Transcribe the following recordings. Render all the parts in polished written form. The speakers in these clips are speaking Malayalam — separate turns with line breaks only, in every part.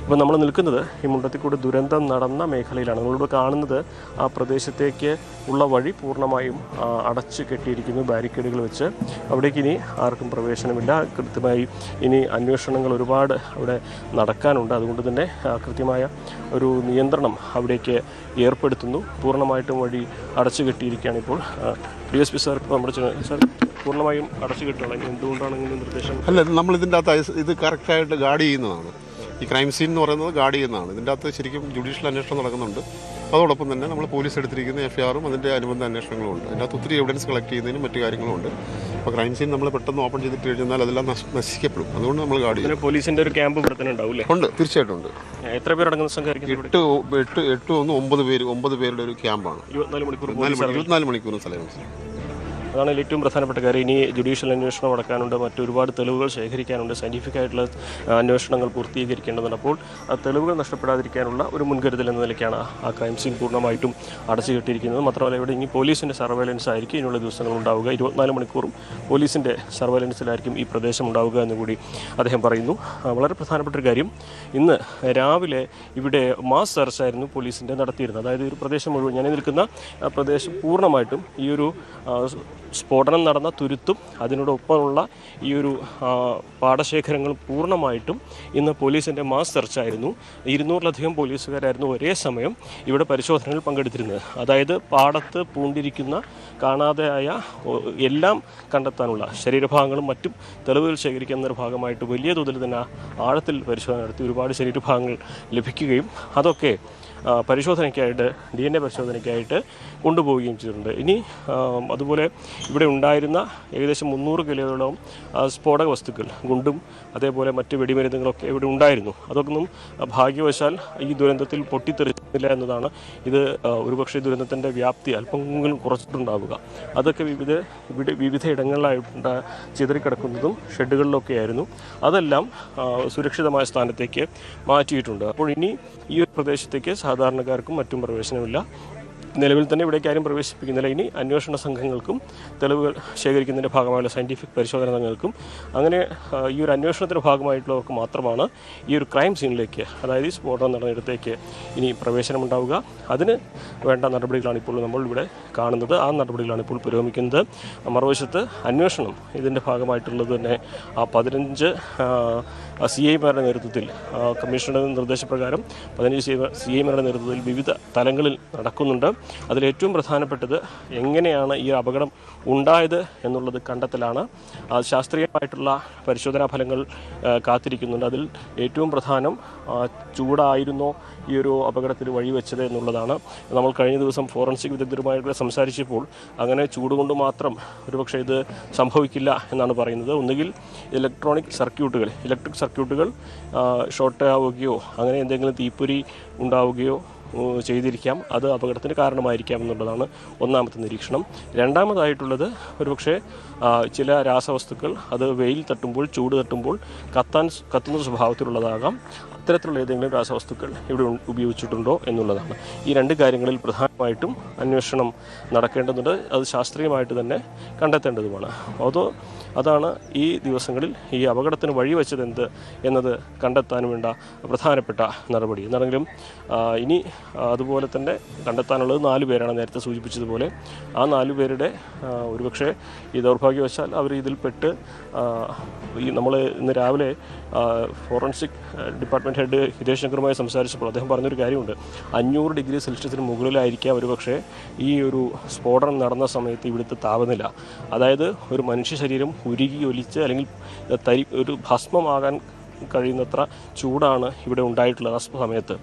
ഇപ്പോൾ നമ്മൾ നിൽക്കുന്നത് ഈ മുണ്ടത്തിക്കൂട് ദുരന്തം നടന്ന മേഖലയിലാണ്. നമ്മളിവിടെ കാണുന്നത് ആ പ്രദേശത്തേക്ക് ഉള്ള വഴി പൂർണ്ണമായും അടച്ചു കെട്ടിയിരിക്കുന്നു ബാരിക്കേഡുകൾ വെച്ച്. അവിടേക്ക് ഇനി ആർക്കും പ്രവേശനമില്ല. കൃത്യമായി ഇനി അന്വേഷണങ്ങൾ ഒരുപാട് അവിടെ നടക്കാനുണ്ട്. അതുകൊണ്ട് തന്നെ കൃത്യമായ ഒരു നിയന്ത്രണം അവിടേക്ക് ഏർപ്പെടുത്തുന്നു. പൂർണ്ണമായിട്ടും വഴി അടച്ചു കെട്ടിയിരിക്കുകയാണ്. ഇപ്പോൾ DSP സാർ നമ്മുടെ സാർ പൂർണ്ണമായും അടച്ചു കെട്ടുകയാണ്. എന്തുകൊണ്ടാണ് ഇങ്ങനെ നിർദ്ദേശം?
അല്ല, നമ്മളിതിൻ്റെ അകത്ത് ഇത് കറക്റ്റായിട്ട് ഗാർഡ് ചെയ്യുന്നതാണ്. ഈ ക്രൈം സീൻ എന്ന് പറയുന്നത് ഗാർഡ് ചെയ്യുന്നതാണ്. ഇതിൻ്റെ അകത്ത് ശരിക്കും ജുഡീഷ്യൽ അന്വേഷണം നടക്കുന്നുണ്ട്. അതോടൊപ്പം തന്നെ നമ്മൾ പോലീസ് എടുത്തിരിക്കുന്ന FIR അതിൻ്റെ അനുബന്ധ അന്വേഷണങ്ങളും ഉണ്ട്. അതിൻ്റെ അകത്ത് ഒത്തിരി എവിഡൻസ് കളക്ട് ചെയ്യുന്നതിനും മറ്റു കാര്യങ്ങളുമുണ്ട്. അപ്പോൾ ക്രൈം സീൻ നമ്മൾ പെട്ടെന്ന് ഓപ്പൺ ചെയ്തിട്ട് കഴിഞ്ഞാൽ അതെല്ലാം നശിക്കപ്പെടും. അതുകൊണ്ട് നമ്മൾ ഗാർഡ് ചെയ്യും.
പോലീസിൻ്റെ ഒരു ക്യാമ്പ് ഇവിടെ തന്നെ ഉണ്ടാവില്ലേ?
ഉണ്ട്, തീർച്ചയായിട്ടും ഉണ്ട്.
എത്ര പേരടങ്ങുന്ന സംഘമായിരിക്കും?
9 പേരുടെ ഒരു ക്യാമ്പാണ്. 24 മണിക്കൂറും സ്ഥലം.
അതാണ് ഏറ്റവും പ്രധാനപ്പെട്ട കാര്യം. ഇനി ജുഡീഷ്യൽ അന്വേഷണം നടക്കാനുണ്ട്, മറ്റൊരുപാട് തെളിവുകൾ ശേഖരിക്കാനുണ്ട്, സയൻറ്റിഫിക് ആയിട്ടുള്ള അന്വേഷണങ്ങൾ പൂർത്തീകരിക്കേണ്ടതുണ്ട്. അപ്പോൾ ആ തെളിവുകൾ നഷ്ടപ്പെടാതിരിക്കാനുള്ള ഒരു മുൻകരുതൽ എന്ന നിലയ്ക്കാണ് ആ ക്രൈം സീൻ പൂർണ്ണമായിട്ടും അടച്ചു കെട്ടിയിരിക്കുന്നത്. മാത്രമല്ല ഇവിടെ ഇനി പോലീസിൻ്റെ സർവൈലൻസ് ആയിരിക്കും ഇനിയുള്ള ദിവസങ്ങൾ ഉണ്ടാവുക. 24 മണിക്കൂറും പോലീസിൻ്റെ സർവൈലൻസിലായിരിക്കും ഈ പ്രദേശം ഉണ്ടാവുക എന്നുകൂടി അദ്ദേഹം പറയുന്നു. വളരെ പ്രധാനപ്പെട്ട ഒരു കാര്യം, ഇന്ന് രാവിലെ ഇവിടെ മാസ് സെർച്ചായിരുന്നു പോലീസിൻ്റെ നടത്തിയിരുന്നത്. അതായത് ഒരു പ്രദേശം മുഴുവൻ, ഞാൻ നിൽക്കുന്ന പ്രദേശം പൂർണ്ണമായിട്ടും ഈ ഒരു സ്ഫോടനം നടന്ന തുരുത്തും അതിനോടൊപ്പമുള്ള ഈ ഒരു പാടശേഖരങ്ങൾ പൂർണ്ണമായിട്ടും ഇന്ന് പോലീസിൻ്റെ മാസ് സെർച്ചായിരുന്നു. 200-ലധികം പോലീസുകാരായിരുന്നു ഒരേ സമയം ഇവിടെ പരിശോധനയിൽ പങ്കെടുത്തിരുന്നത്. അതായത് പാടത്ത് പൂണ്ടിരിക്കുന്ന കാണാതെയായ എല്ലാം കണ്ടെത്താനുള്ള ശരീരഭാഗങ്ങളും മറ്റും തെളിവുകൾ ശേഖരിക്കുന്നതിൻ്റെ ഭാഗമായിട്ട് വലിയ തോതിൽ തന്നെ ആഴത്തിൽ പരിശോധന നടത്തി ഒരുപാട് ശരീരഭാഗങ്ങൾ ലഭിക്കുകയും അതൊക്കെ പരിശോധനയ്ക്കായിട്ട് DNA പരിശോധനയ്ക്കായിട്ട് കൊണ്ടുപോവുകയും ചെയ്തിട്ടുണ്ട്. ഇനി അതുപോലെ ഇവിടെ ഉണ്ടായിരുന്ന ഏകദേശം 300 കിലോയോളം സ്ഫോടക വസ്തുക്കൾ, ഗുണ്ടും അതേപോലെ മറ്റ് വെടിമരുന്നുകളൊക്കെ ഇവിടെ ഉണ്ടായിരുന്നു. അതൊന്നും ഭാഗ്യവശാൽ ഈ ദുരന്തത്തിൽ പൊട്ടിത്തെറിച്ചില്ല എന്നതാണ്. ഇത് ഒരുപക്ഷെ ദുരന്തത്തിൻ്റെ വ്യാപ്തി അല്പമെങ്കിലും കുറച്ചിട്ടുണ്ടാവുക. അതൊക്കെ വിവിധ ഇടങ്ങളിലായിട്ട് ചിതറിക്കിടക്കുന്നതും ഷെഡുകളിലൊക്കെ ആയിരുന്നു. അതെല്ലാം സുരക്ഷിതമായ സ്ഥാനത്തേക്ക് മാറ്റിയിട്ടുണ്ട്. അപ്പോൾ ഇനി ഈ ഒരു പ്രദേശത്തേക്ക് സാധാരണക്കാർക്കും മറ്റും പ്രവേശനമില്ല. നിലവിൽ തന്നെ ഇവിടേക്ക് ആരും പ്രവേശിപ്പിക്കുന്നില്ല. ഇനി അന്വേഷണ സംഘങ്ങൾക്കും തെളിവുകൾ ശേഖരിക്കുന്നതിൻ്റെ ഭാഗമായുള്ള സയൻറ്റിഫിക് പരിശോധന സംഘങ്ങൾക്കും അങ്ങനെ ഈ ഒരു അന്വേഷണത്തിൻ്റെ ഭാഗമായിട്ടുള്ളവർക്ക് മാത്രമാണ് ഈ ഒരു ക്രൈം സീനിലേക്ക്, അതായത് ഈ സ്ഫോടനം നടന്നിടത്തേക്ക് ഇനി പ്രവേശനമുണ്ടാവുക. അതിന് വേണ്ട നടപടികളാണ് ഇപ്പോൾ നമ്മൾ ഇവിടെ കാണുന്നത്. ആ നടപടികളാണ് ഇപ്പോൾ പുരോഗമിക്കുന്നത്. മറുവശത്ത് അന്വേഷണം ഇതിൻ്റെ ഭാഗമായിട്ടുള്ളത് തന്നെ 15 CIമാരുടെ നേതൃത്വത്തിൽ, കമ്മീഷണറുടെ നിർദ്ദേശപ്രകാരം 15 CIമാരുടെ നേതൃത്വത്തിൽ വിവിധ തലങ്ങളിൽ നടക്കുന്നുണ്ട്. അതിലേറ്റവും പ്രധാനപ്പെട്ടത് എങ്ങനെയാണ് ഈ അപകടം ഉണ്ടായത് എന്നുള്ളത് കണ്ടെത്തലാണ്. ശാസ്ത്രീയമായിട്ടുള്ള പരിശോധനാ ഫലങ്ങൾ കാത്തിരിക്കുന്നുണ്ട്. അതിൽ ഏറ്റവും പ്രധാനം ചൂടായിരുന്നോ ഈ ഒരു അപകടത്തിന് വഴിവെച്ചത് എന്നുള്ളതാണ്. നമ്മൾ കഴിഞ്ഞ ദിവസം ഫോറൻസിക് വിദഗ്ധരുമായിട്ട് സംസാരിച്ചപ്പോൾ അങ്ങനെ ചൂടുകൊണ്ട് മാത്രം ഒരുപക്ഷെ ഇത് സംഭവിക്കില്ല എന്നാണ് പറയുന്നത്. ഒന്നുകിൽ ഇലക്ട്രിക് സർക്യൂട്ടുകൾ ഷോർട്ട് ആവുകയോ അങ്ങനെ എന്തെങ്കിലും തീപ്പൊരി ഉണ്ടാവുകയോ ചെയ്തിരിക്കാം. അത് അപകടത്തിന് കാരണമായിരിക്കാം എന്നുള്ളതാണ് ഒന്നാമത്തെ നിരീക്ഷണം. രണ്ടാമതായിട്ടുള്ളത് ഒരുപക്ഷെ ചില രാസവസ്തുക്കൾ അത് വെയിൽ തട്ടുമ്പോൾ, ചൂട് തട്ടുമ്പോൾ കത്തുന്ന സ്വഭാവത്തിലുള്ളതാകാം. അത്തരത്തിലുള്ള ഏതെങ്കിലും രാസവസ്തുക്കൾ ഇവിടെ ഉപയോഗിച്ചിട്ടുണ്ടോ എന്നുള്ളതാണ്. ഈ രണ്ട് കാര്യങ്ങളിൽ പ്രധാനമായിട്ടും അന്വേഷണം നടക്കേണ്ടതുണ്ട്. അത് ശാസ്ത്രീയമായിട്ട് തന്നെ കണ്ടെത്തേണ്ടതുമാണ്. അതാണ് ഈ ദിവസങ്ങളിൽ ഈ അപകടത്തിന് വഴിവെച്ചത് എന്നത് കണ്ടെത്താൻ വേണ്ട പ്രധാനപ്പെട്ട നടപടി. എന്നാണെങ്കിലും ഇനി അതുപോലെ തന്നെ കണ്ടെത്താനുള്ളത് 4 പേരാണ്. നേരത്തെ സൂചിപ്പിച്ചതുപോലെ ആ 4 പേരുടെ ഒരുപക്ഷെ ഈ ദൗർഭാഗ്യവശാൽ അവർ ഇതിൽപ്പെട്ട് നമ്മൾ ഇന്ന് രാവിലെ ഫോറൻസിക് ഡിപ്പാർട്ട്മെൻറ്റ് ഹെഡ് ഹിതേഷ് ശങ്കറുമായി സംസാരിച്ചപ്പോൾ അദ്ദേഹം പറഞ്ഞൊരു കാര്യമുണ്ട്. 500 ഡിഗ്രി സെൽഷ്യസിന് മുകളിലായിരിക്കാം ഒരുപക്ഷെ ഈ ഒരു സ്ഫോടനം നടന്ന സമയത്ത് ഇവിടുത്തെ താപനില. അതായത് ഒരു മനുഷ്യ ശരീരം ഉരുകി ഒലിച്ച് അല്ലെങ്കിൽ ഒരു ഭസ്മമാകാൻ കഴിയുന്നത്ര ചൂടാണ് ഇവിടെ ഉണ്ടായിട്ടുള്ളത് ആ സമയത്ത്.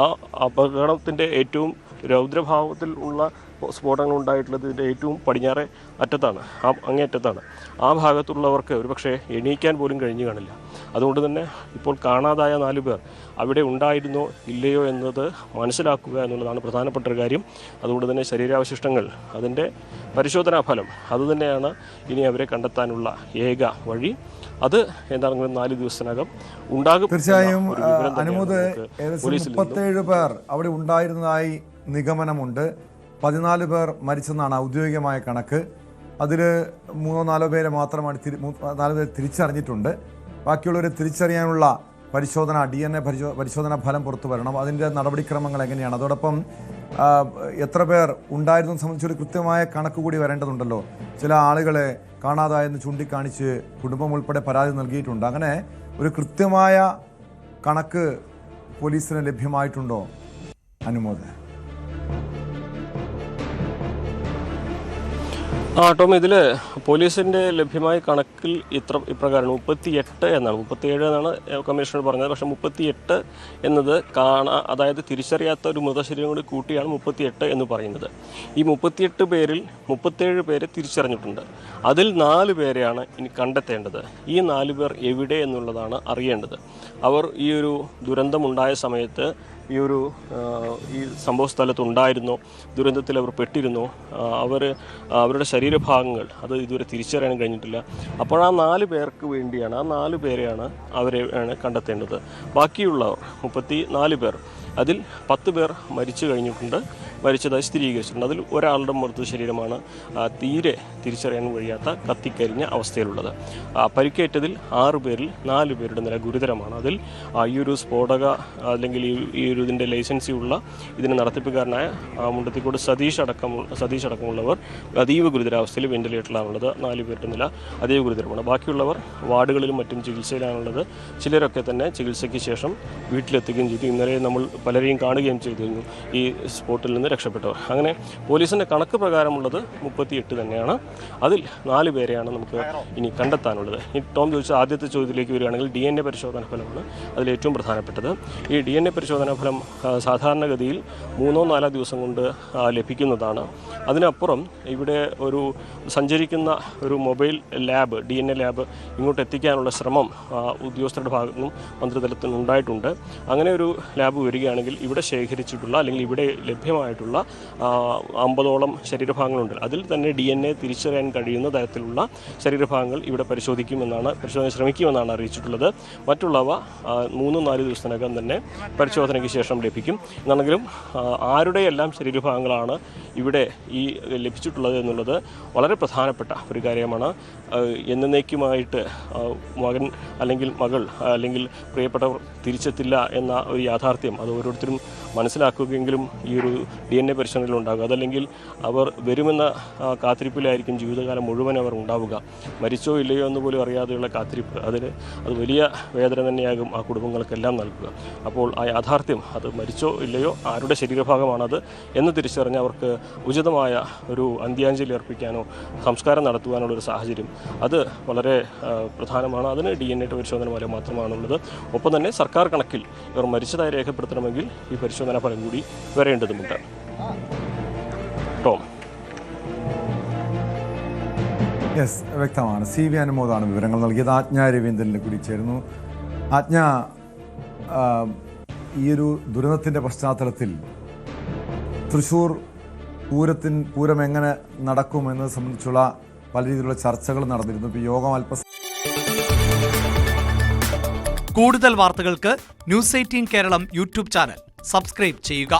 ആ അപകടത്തിൻ്റെ ഏറ്റവും രൗദ്രഭാവത്തിൽ ഉള്ള സ്ഫോടനങ്ങൾ ഉണ്ടായിട്ടുള്ളത് ഇതിൻ്റെ ഏറ്റവും പടിഞ്ഞാറേ അറ്റത്താണ്, അങ്ങേയറ്റത്താണ്. ആ ഭാഗത്തുള്ളവർക്ക് ഒരുപക്ഷെ എണീക്കാൻ പോലും കഴിഞ്ഞു കാണില്ല. അതുകൊണ്ട് തന്നെ ഇപ്പോൾ കാണാതായ 4 പേർ അവിടെ ഉണ്ടായിരുന്നോ ഇല്ലയോ എന്നത് മനസ്സിലാക്കുക എന്നുള്ളതാണ് പ്രധാനപ്പെട്ട ഒരു കാര്യം. അതുകൊണ്ട് തന്നെ ശരീരാവശിഷ്ടങ്ങൾ, അതിൻ്റെ പരിശോധനാ ഫലം അതുതന്നെയാണ് ഇനി അവരെ കണ്ടെത്താനുള്ള ഏക വഴി. അത് എന്താണെങ്കിലും 4 ദിവസത്തിനകം ഉണ്ടാകും.
തീർച്ചയായും അനുമോദ്, ഏകദേശം 37 പേർ അവിടെ ഉണ്ടായിരുന്നതായി നിഗമനമുണ്ട്. 14 പേർ മരിച്ചെന്നാണ് ഔദ്യോഗികമായ കണക്ക്. അതിൽ 3-4 പേരെ മാത്രമാണ് 4 പേർ തിരിച്ചറിഞ്ഞിട്ടുണ്ട്. ബാക്കിയുള്ളവരെ തിരിച്ചറിയാനുള്ള DNA പരിശോധന ഫലം പുറത്തു വരണം. അതിൻ്റെ നടപടിക്രമങ്ങൾ എങ്ങനെയാണ്? അതോടൊപ്പം എത്ര പേർ ഉണ്ടായിരുന്നു സംബന്ധിച്ചൊരു കൃത്യമായ കണക്ക് കൂടി വരേണ്ടതുണ്ടല്ലോ. ചില ആളുകളെ കാണാതായെന്ന് ചൂണ്ടിക്കാണിച്ച് കുടുംബം ഉൾപ്പെടെ പരാതി നൽകിയിട്ടുണ്ട്. അങ്ങനെ ഒരു കൃത്യമായ കണക്ക് പോലീസിന് ലഭ്യമായിട്ടുണ്ടോ അനുമോദ്?
ടോം, ഇതിൽ പോലീസിൻ്റെ ലഭ്യമായ കണക്കിൽ ഇപ്രകാരമാണ്. 38 എന്നാണ്, 37 എന്നാണ് കമ്മീഷണർ പറഞ്ഞത്. പക്ഷേ 38 എന്നത് അതായത് തിരിച്ചറിയാത്ത ഒരു മൃതശരീരം കൂടി കൂട്ടിയാണ് 38 എന്ന് പറയുന്നത്. ഈ 38 പേരിൽ 37 പേരെ തിരിച്ചറിഞ്ഞിട്ടുണ്ട്. അതിൽ 4 പേരെയാണ് ഇനി കണ്ടെത്തേണ്ടത്. ഈ 4 പേർ എവിടെ എന്നുള്ളതാണ് അറിയേണ്ടത്. അവർ ഈ ഒരു ദുരന്തമുണ്ടായ സമയത്ത് ഈ സംഭവ സ്ഥലത്തുണ്ടായിരുന്നോ, ദുരന്തത്തിൽ അവർ പെട്ടിരുന്നോ, അവരുടെ ശരീരഭാഗങ്ങൾ അത് ഇതുവരെ തിരിച്ചറിയാൻ കഴിഞ്ഞിട്ടില്ല. അപ്പോൾ ആ 4 പേർക്ക് വേണ്ടിയാണ്, ആ 4 പേരെയാണ് അവരെയാണ് കണ്ടെത്തേണ്ടത്. ബാക്കിയുള്ളവർ 34 പേർ, അതിൽ 10 പേർ മരിച്ചു കഴിഞ്ഞിട്ടുണ്ട്, മരിച്ചതായി സ്ഥിരീകരിച്ചിട്ടുണ്ട്. അതിൽ ഒരാളുടെ മൃതശരീരമാണ് തീരെ തിരിച്ചറിയാൻ കഴിയാത്ത കത്തിക്കരിഞ്ഞ അവസ്ഥയിലുള്ളത്. പരിക്കേറ്റതിൽ 6 പേരിൽ 4 പേരുടെ നില ഗുരുതരമാണ്. അതിൽ ഈ ഒരു സ്ഫോടക അല്ലെങ്കിൽ ഈ ഒരു ഇതിൻ്റെ ലൈസൻസി ഉള്ള ഇതിന് നടത്തിപ്പുകാരനായ മുണ്ടത്തിക്കോട് സതീഷ് അടക്കമുള്ളവർ അതീവ ഗുരുതരാവസ്ഥയിൽ വെന്റിലേറ്ററിലാണുള്ളത്. 4 പേരുടെ നില അതീവ ഗുരുതരമാണ്. ബാക്കിയുള്ളവർ വാർഡുകളിലും മറ്റും ചികിത്സയിലാണുള്ളത്. ചിലരൊക്കെ തന്നെ ചികിത്സയ്ക്ക് ശേഷം വീട്ടിലെത്തുകയും ചെയ്തു. ഇന്നലെ നമ്മൾ പലരെയും കാണുകയും ചെയ്തിരുന്നു ഈ സ്പോട്ടിൽ നിന്ന് രക്ഷപ്പെട്ടവർ. അങ്ങനെ പോലീസിൻ്റെ കണക്ക് പ്രകാരമുള്ളത് 38 തന്നെയാണ്. അതിൽ 4 പേരെയാണ് നമുക്ക് ഇനി കണ്ടെത്താനുള്ളത്. ഈ ടോം ചോദിച്ച ആദ്യത്തെ ചോദ്യത്തിലേക്ക് വരികയാണെങ്കിൽ DNA പരിശോധനാ ഫലമാണ് അതിലേറ്റവും പ്രധാനപ്പെട്ടത്. ഈ DNA പരിശോധനാ ഫലം സാധാരണഗതിയിൽ 3-4 ദിവസം കൊണ്ട് ലഭിക്കുന്നതാണ്. അതിനപ്പുറം ഇവിടെ ഒരു സഞ്ചരിക്കുന്ന ഒരു മൊബൈൽ ലാബ്, DNA ലാബ് ഇങ്ങോട്ട് എത്തിക്കാനുള്ള ശ്രമം ഉദ്യോഗസ്ഥരുടെ ഭാഗത്തു നിന്നും മന്ത്രിതലത്തിൽ ഉണ്ടായിട്ടുണ്ട്. അങ്ങനെ ഒരു ലാബ് വരികയാണെങ്കിൽ ഇവിടെ ശേഖരിച്ചിട്ടുള്ള അല്ലെങ്കിൽ ഇവിടെ ലഭ്യമായിട്ടുള്ള 50ഓളം ശരീരഭാഗങ്ങളുണ്ട്. അതിൽ തന്നെ DNA തിരിച്ചറിയാൻ കഴിയുന്ന തരത്തിലുള്ള ശരീരഭാഗങ്ങൾ ഇവിടെ പരിശോധന ശ്രമിക്കുമെന്നാണ് അറിയിച്ചിട്ടുള്ളത്. മറ്റുള്ളവ 3-4 ദിവസത്തിനകം തന്നെ പരിശോധനയ്ക്ക് ശേഷം ലഭിക്കും. എന്നാണെങ്കിലും ആരുടെയെല്ലാം ശരീരഭാഗങ്ങളാണ് ഇവിടെ ഈ ലഭിച്ചിട്ടുള്ളത് എന്നുള്ളത് വളരെ പ്രധാനപ്പെട്ട ഒരു കാര്യമാണ്. എന്നേക്കുമായിട്ട് മകൻ അല്ലെങ്കിൽ മകൾ അല്ലെങ്കിൽ പ്രിയപ്പെട്ടവർ തിരിച്ചെത്തില്ല എന്ന ഒരു യാഥാർത്ഥ്യം അത് ഓരോരുത്തരും മനസ്സിലാക്കുകയെങ്കിലും ഈ ഒരു DNA പരിശോധനയിലുണ്ടാകുക. അതല്ലെങ്കിൽ അവർ വരുമെന്ന കാത്തിരിപ്പിലായിരിക്കും ജീവിതകാലം മുഴുവൻ അവർ ഉണ്ടാവുക. മരിച്ചോ ഇല്ലയോ എന്ന് പോലും അറിയാതെയുള്ള കാത്തിരിപ്പ് അത് വലിയ വേദന തന്നെയാകും ആ കുടുംബങ്ങൾക്കെല്ലാം നൽകുക. അപ്പോൾ ആ യാഥാർത്ഥ്യം അത് മരിച്ചോ ഇല്ലയോ, ആരുടെ ശരീരഭാഗമാണത് എന്ന് തിരിച്ചറിഞ്ഞ് അവർക്ക് ഉചിതമായ ഒരു അന്ത്യാഞ്ജലി അർപ്പിക്കാനോ സംസ്കാരം നടത്തുവാനുള്ളൊരു സാഹചര്യം അത് വളരെ പ്രധാനമാണ്. അതിന് DNA പരിശോധന പോലെ മാത്രമാണുള്ളത്. ഒപ്പം തന്നെ സർക്കാർ കണക്കിൽ ഇവർ മരിച്ചതായി രേഖപ്പെടുത്തണമെങ്കിൽ ഈ പരിശോധനാ ഫലം കൂടി വരേണ്ടതുണ്ട്. ടോം.
യെസ്, വ്യക്തമാണ്. CV അനുമോദാണ് വിവരങ്ങൾ നൽകിയത്. ആജ്ഞ രവീന്ദ്രനിൽ കൂടി ചേരുന്നു. ആജ്ഞ, ഈ ഒരു ദുരന്തത്തിൻ്റെ പശ്ചാത്തലത്തിൽ തൃശ്ശൂർ പൂരം എങ്ങനെ നടക്കുമെന്നത് സംബന്ധിച്ചുള്ള പല രീതിയിലുള്ള ചർച്ചകൾ നടന്നിരുന്നു. ഇപ്പോൾ യോഗം
കൂടുതൽ വാർത്തകൾക്ക് News 18 Keralam YouTube channel subscribe ചെയ്യുക.